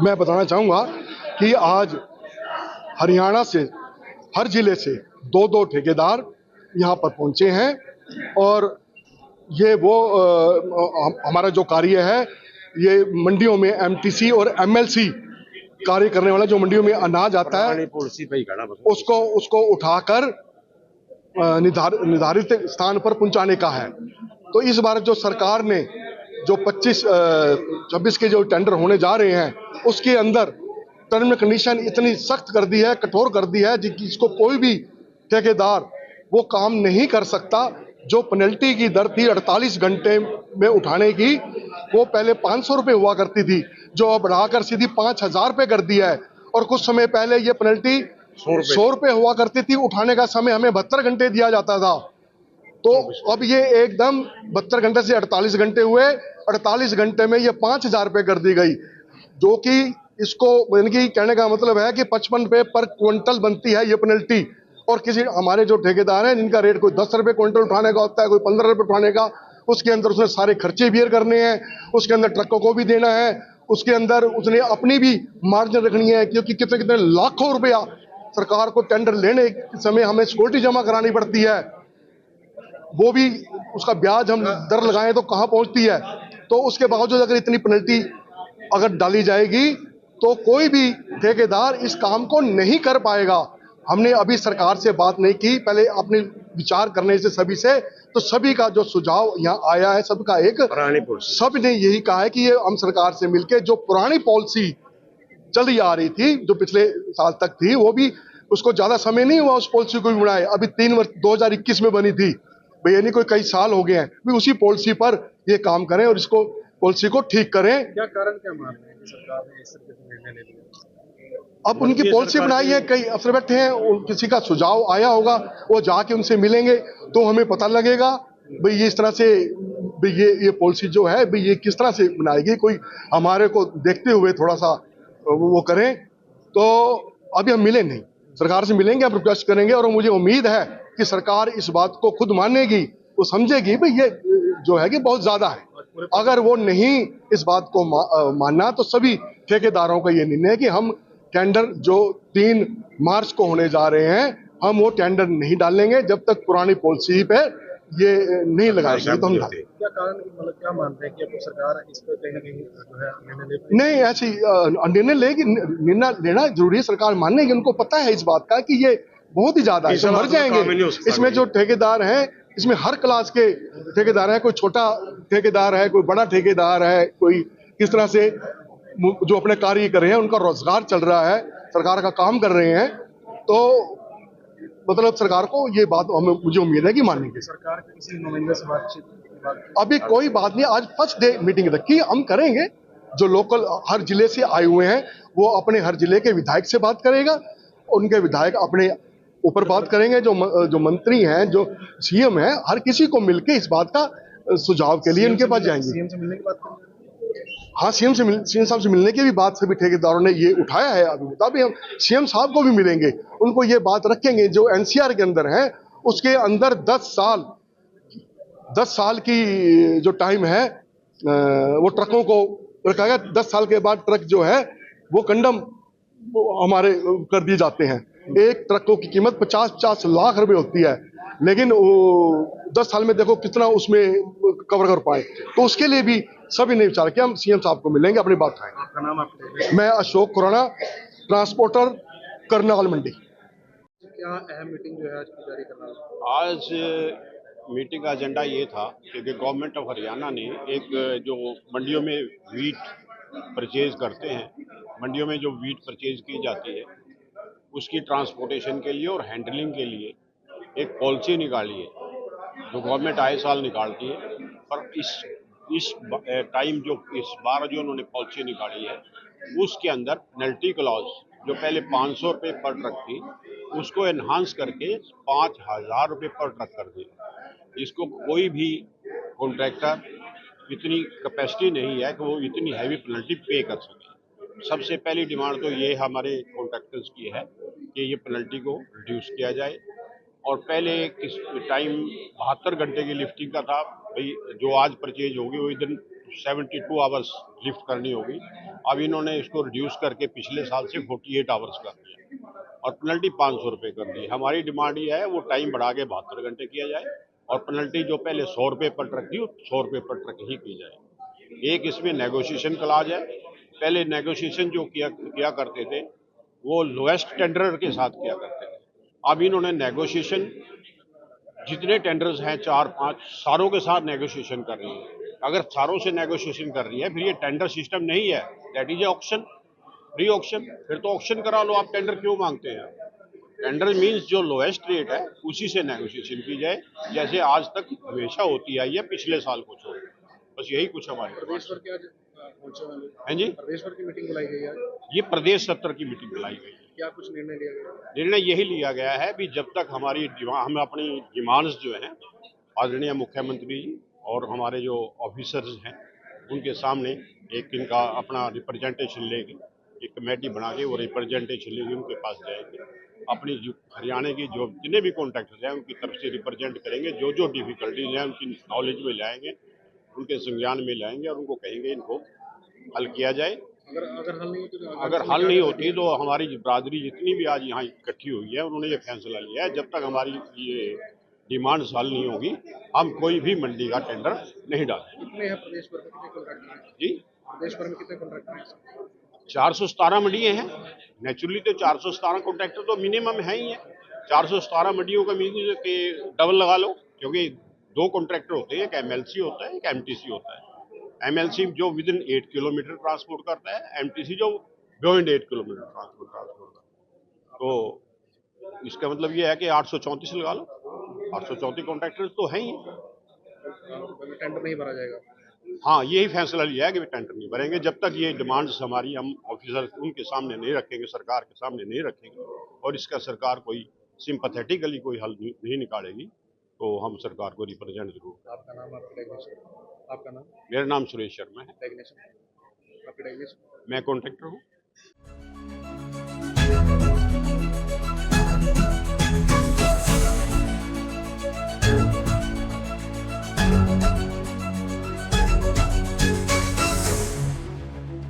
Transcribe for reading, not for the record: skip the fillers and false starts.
मैं बताना चाहूँगा कि आज हरियाणा से हर जिले से दो दो ठेकेदार यहाँ पर पहुँचे हैं और ये वो हमारा जो कार्य है ये मंडियों में एमटीसी और एमएलसी कार्य करने वाला जो मंडियों में अनाज आता है उसको उसको उठाकर निर्धारित स्थान पर पहुंचाने का है। तो इस बार जो सरकार ने जो 26 के जो टेंडर होने जा रहे हैं उसके अंदर टर्म एंड कंडीशन इतनी सख्त कर दी है, कठोर कर दी है जिसको कोई भी ठेकेदार वो काम नहीं कर सकता। जो पेनल्टी की दर थी 48 घंटे में उठाने की, वो पहले 500 रुपये हुआ करती थी, जो अब बढ़ाकर सीधी 5,000 रुपये कर दिया है। और कुछ समय पहले ये पेनल्टी 100 रुपये हुआ करती थी, उठाने का समय हमें 72 घंटे दिया जाता था। तो अब ये एकदम 72 घंटे से 48 घंटे हुए, 48 घंटे में ये 5,000 रुपये कर दी गई, जो कि इसको इनकी कहने का मतलब है कि 55 रुपये पर क्विंटल बनती है ये पेनल्टी। और किसी हमारे जो ठेकेदार हैं जिनका रेट कोई 10 रुपये क्विंटल उठाने का होता है, कोई 15 रुपये उठाने का, उसके अंदर उसने सारे खर्चे बियर करने हैं, उसके अंदर ट्रकों को भी देना है, उसके अंदर उसने अपनी भी मार्जिन रखनी है, क्योंकि कितने कितने लाखों रुपया सरकार को टेंडर लेने के समय हमें सिक्योरिटी जमा करानी पड़ती है, वो भी उसका ब्याज हम दर लगाएं तो कहां पहुंचती है। तो उसके बावजूद अगर इतनी पेनल्टी अगर डाली जाएगी तो कोई भी ठेकेदार इस काम को नहीं कर पाएगा। हमने अभी सरकार से बात नहीं की, पहले अपने विचार करने से सभी से, तो सभी का जो सुझाव यहाँ आया है सबका एक, सब ने यही कहा है कि ये हम सरकार से मिलकर जो पुरानी पॉलिसी चली आ रही थी जो पिछले साल तक थी, वो भी उसको ज्यादा समय नहीं हुआ उस पॉलिसी को भी बनाए, अभी 3 वर्ष 2021 में बनी थी, भैया नहीं कोई कई साल हो गए हैं, भी उसी पॉलिसी पर ये काम करें और इसको पॉलिसी को ठीक करें। क्या कारण क्या मान रहे हैं कि सरकार ने इस तरह से निर्णय ले लिया? अब उनकी पॉलिसी बनाई है, कई अफसर बैठे हैं, किसी का सुझाव आया होगा, वो जाके उनसे मिलेंगे तो हमें पता लगेगा भाई ये इस तरह से भाई ये पॉलिसी जो है भाई ये किस तरह से बनाएगी, कोई हमारे को देखते हुए थोड़ा सा वो करें। तो अभी हम मिले नहीं, सरकार से मिलेंगे, अब रिक्वेस्ट करेंगे और मुझे उम्मीद है कि सरकार इस बात को खुद मानेगी, वो समझेगी भाई ये जो है कि बहुत ज्यादा है। अगर वो नहीं इस बात को मानना तो सभी ठेकेदारों का ये निर्णय है कि हम टेंडर जो 3 मार्च को होने जा रहे हैं हम वो टेंडर नहीं डालेंगे जब तक पुरानी पॉलिसी पे ये नहीं लगाएगी। तो हम क्या कारण मतलब क्या मानते हैं कि अब सरकार इस पर कहीं ना कहीं जो है निर्णय ले? नहीं, ऐसी निर्णय लेगी, निर्णय लेना जरूरी है, सरकार मानेगी, उनको पता है इस बात का कि ये बहुत ही ज्यादा है, मर जाएंगे। इसमें जो ठेकेदार हैं इसमें हर क्लास के ठेकेदार हैं, कोई छोटा ठेकेदार है, कोई बड़ा ठेकेदार है, कोई किस तरह से जो अपने कार्य कर रहे हैं उनका रोजगार चल रहा है, सरकार का काम कर रहे हैं। तो मतलब सरकार को ये बात हमें मुझे उम्मीद है कि मानेंगे। सरकार के किसी नुमाइंदे से बातचीत अभी कोई बात नहीं, आज फर्स्ट डे मीटिंग रखी, हम करेंगे। जो लोकल हर जिले से आए हुए हैं वो अपने हर जिले के विधायक से बात करेगा, उनके विधायक अपने ऊपर बात करेंगे, जो मंत्री हैं, जो सीएम है, हर किसी को मिलके इस बात का सुझाव के लिए उनके पास जाएंगे। सीएम से मिलने की बात करेंगे? हाँ, सीएम साहब से मिलने की भी बात सभी ठेकेदारों ने ये उठाया है। अभी हम सीएम साहब को भी मिलेंगे, उनको ये बात रखेंगे जो एनसीआर के अंदर है उसके अंदर 10 साल की जो टाइम है वो ट्रकों को रखा गया। 10 साल के बाद ट्रक जो है वो कंडम हमारे कर दिए जाते हैं। एक ट्रकों की कीमत 50-50 लाख रुपए होती है, लेकिन 10 साल में देखो कितना उसमें कवर कर पाए। तो उसके लिए भी सभी ने विचार किया, हम सीएम साहब को मिलेंगे, अपनी बात आपका नाम? उठाएंगे। मैं अशोक खुराना, ट्रांसपोर्टर, करनाल मंडी। क्या अहम मीटिंग जो है आज की जारी कर रहा है? आज मीटिंग का एजेंडा ये था कि गवर्नमेंट ऑफ हरियाणा ने एक जो मंडियों में वीट परचेज करते हैं, मंडियों में जो वीट परचेज की जाती है उसकी ट्रांसपोर्टेशन के लिए और हैंडलिंग के लिए एक पॉलिसी निकाली है जो गवर्नमेंट आए साल निकालती है। पर इस टाइम जो इस बार जो उन्होंने पॉलिसी निकाली है उसके अंदर पेनल्टी क्लॉज जो पहले 500 रुपये पर ट्रक थी उसको एनहांस करके 5,000 रुपये पर ट्रक कर दी। इसको कोई भी कॉन्ट्रैक्टर इतनी कैपेसिटी नहीं है कि वो इतनी हैवी पेनल्टी पे कर सके। सबसे पहली डिमांड तो ये हमारे कॉन्ट्रैक्टर्स की है कि ये पेनल्टी को रिड्यूस किया जाए। और पहले किस टाइम 72 घंटे की लिफ्टिंग का था, भाई जो आज परचेज होगी वो इधर 72 आवर्स लिफ्ट करनी होगी, अब इन्होंने इसको रिड्यूस करके पिछले साल से 48 आवर्स कर दिया और पेनल्टी 500 रुपये कर दी। हमारी डिमांड ये है वो टाइम बढ़ा के 72 घंटे किया जाए और पेनल्टी जो पहले 100 रुपये पर ट्रक थी 100 रुपये पर ट्रक ही की जाए। एक इसमें नेगोशिएशन क्लॉज है। पहले नेगोशिएशन जो किया करते थे वो लोएस्ट टेंडरर के साथ किया करते थे। अब इन्होंने नेगोशिएशन जितने टेंडर्स हैं 4-5 सारों के साथ नेगोशिएशन कर रही है। अगर सारों से नेगोशिएशन कर रही है फिर ये टेंडर सिस्टम नहीं है, that is auction, free auction. फिर तो ऑक्शन करा लो, आप टेंडर क्यों मांगते हैं? टेंडर मीन्स जो लोएस्ट रेट है उसी से नेगोशिएशन की जाए, जैसे आज तक हमेशा होती आई है पिछले साल को छोड़। बस यही कुछ हमारे प्रदेश भर के आज पहुंचे वाले हैं जी। प्रदेश भर की मीटिंग बुलाई गई है आज। ये प्रदेश स्तर की मीटिंग बुलाई गई है। क्या कुछ निर्णय लिया गया? निर्णय यही लिया गया है भी जब तक हम अपनी डिमांड्स जो हैं आदरणीय मुख्यमंत्री जी और हमारे जो ऑफिसर्स हैं उनके सामने एक इनका अपना रिप्रेजेंटेशन लेंगे, एक कमेटी बना के वो रिप्रेजेंटेशन लेंगे, उनके पास जाएंगे, अपनी जो हरियाणा की जो जितने भी कॉन्ट्रैक्टर्स हैं उनकी तरफ से रिप्रेजेंट करेंगे, जो जो डिफिकल्टीज हैं उनकी नॉलेज में लाएंगे, उनके संज्ञान में लाएंगे और उनको कहेंगे इनको हल किया जाए। अगर हल नहीं होती तो हमारी बरादरी जितनी भी आज यहाँ इकट्ठी हुई है उन्होंने ये फैसला लिया है जब तक हमारी ये डिमांड हल नहीं होगी हम कोई भी मंडी का टेंडर नहीं डालेंगे। कितने हैं प्रदेश भर में, कितने कॉन्ट्रैक्टर हैं जी, प्रदेश भर में कितने कॉन्ट्रैक्टर हैं? 417 मंडियाँ हैं। नेचुरली तो 417 कॉन्ट्रैक्टर तो मिनिमम है ही है। 417 मंडियों का मीनिंग के डबल लगा लो, क्योंकि 2 कॉन्ट्रैक्टर होते हैं, एक MLC होता है, एक MTC होता है। MLC जो विद इन 8 किलोमीटर ट्रांसपोर्ट करता है, MTC जो बियॉन्ड 8 किलोमीटर ट्रांसपोर्ट करता है। तो इसका मतलब ये है कि 834 लगा लो, 834 कॉन्ट्रैक्टर्स तो हैं ही। टेंडर नहीं भरा जाएगा। हाँ, यही फैसला लिया है कि टेंडर नहीं भरेंगे जब तक ये डिमांड्स हमारी हम ऑफिसर उनके सामने नहीं रखेंगे, सरकार के सामने नहीं रखेंगे और इसका सरकार कोई सिंपैथेटिकली कोई हल नहीं निकालेगी तो हम सरकार को रिप्रेजेंट जरूर। आपका नाम, आपका डेजिग्नेशन? आपका नाम? मेरा नाम सुरेश शर्मा है, डेजिग्नेशन? आपका डेजिग्नेशन? मैं कॉन्ट्रैक्टर हूँ।